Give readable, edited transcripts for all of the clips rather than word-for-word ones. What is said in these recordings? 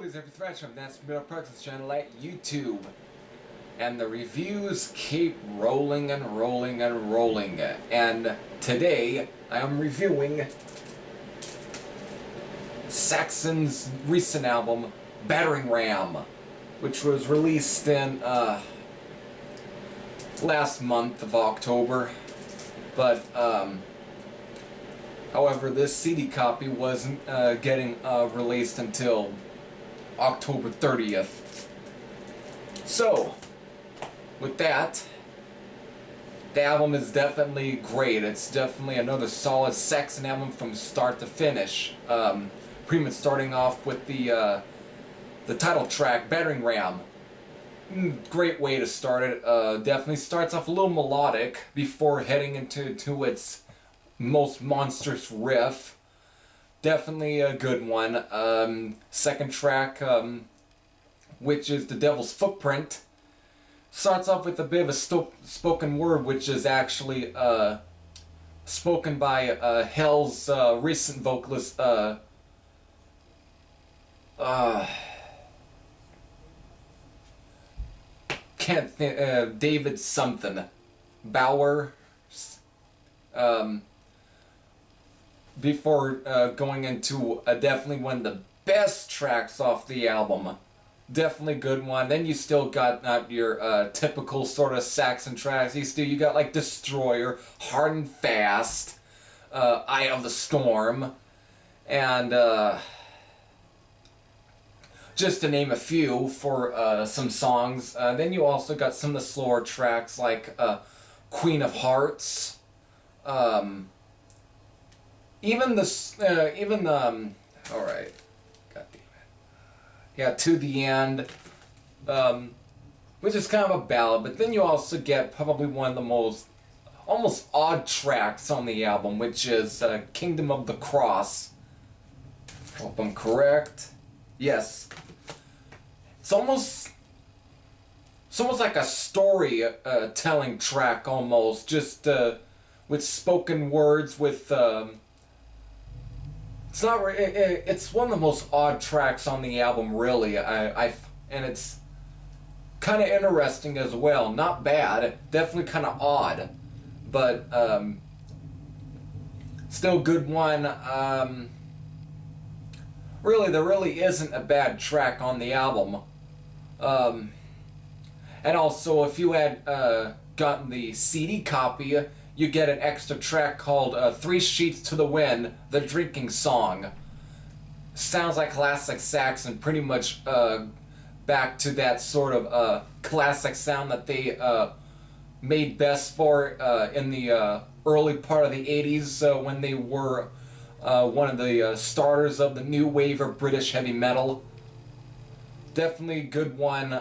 this is every thread from That's Middle Practice channel at YouTube. And the reviews keep rolling and rolling and rolling. And today I am reviewing Saxon's recent album, Battering Ram, which was released in last month of October. But however, this CD copy wasn't getting released until October 30th. So, with that, the album is definitely great. It's definitely another solid Saxon album from start to finish. Pretty much starting off with the title track, Battering Ram. Great way to start it. Definitely starts off a little melodic before heading into its most monstrous riff. Definitely a good one. Second track, which is The Devil's Footprint, starts off with a bit of a spoken word, which is actually spoken by Hell's recent vocalist, can't think, David something, Bauer. Before going into definitely one of the best tracks off the album. Definitely good one. Then you still got your typical sort of Saxon tracks. You got like Destroyer, Hard and Fast, Eye of the Storm, and just to name a few for some songs. Then you also got some of the slower tracks like Queen of Hearts. Even all right, god damn it, yeah, To the End, which is kind of a ballad. But then you also get probably one of the most almost odd tracks on the album, which is Kingdom of the Cross. Hope I'm correct. Yes, it's almost like a story telling track almost, just with spoken words with. It's one of the most odd tracks on the album, really. And it's kind of interesting as well. Not bad, definitely kind of odd, but still good one. Really, there really isn't a bad track on the album. And also, if you had gotten the CD copy, you get an extra track called Three Sheets to the Wind, the drinking song. Sounds like classic Saxon, pretty much back to that sort of classic sound that they made best for in the early part of the 80s when they were one of the starters of the new wave of British heavy metal. Definitely a good one.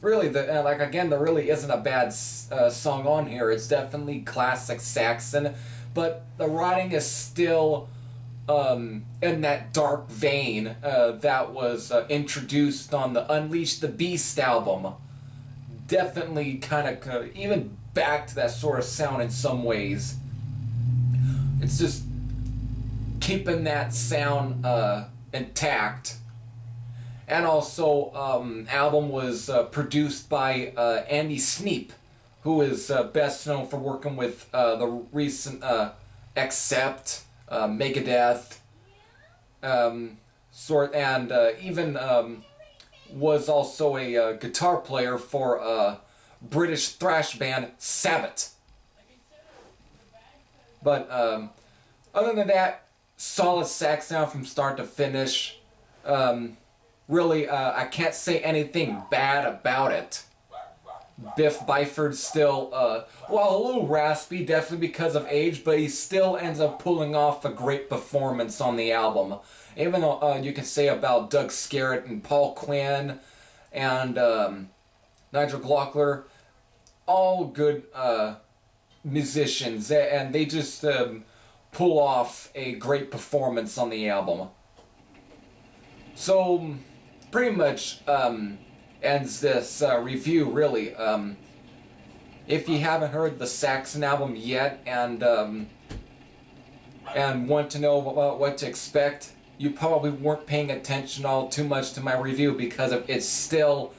Really, like again, there really isn't a bad song on here. It's definitely classic Saxon, but the writing is still in that dark vein that was introduced on the Unleash the Beast album. Definitely kind of even back to that sort of sound in some ways. It's just keeping that sound intact. And also, album was produced by Andy Sneap, who is best known for working with the recent Accept, Megadeth, and even was also a guitar player for British thrash band Sabbath. But other than that, solid sax sound from start to finish. Really, I can't say anything bad about it. Biff Byford's still, well, a little raspy, definitely because of age, but he still ends up pulling off a great performance on the album. Even though you can say about Doug Skerritt and Paul Quinn and Nigel Glockler, all good musicians, and they just pull off a great performance on the album. So, pretty much ends this review, really. If you haven't heard the Saxon album yet and want to know what to expect, you probably weren't paying attention all too much to my review because it's still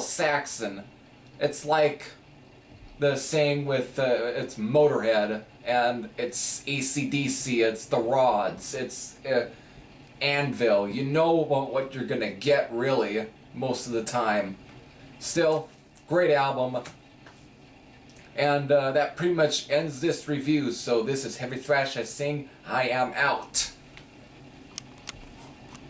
Saxon. It's like the saying with it's Motorhead and it's AC/DC. It's the Rods. It's Anvil. You know what you're gonna get really most of the time. Still, great album. And that pretty much ends this review. So this is Heavy Thrash. I sing. I am out.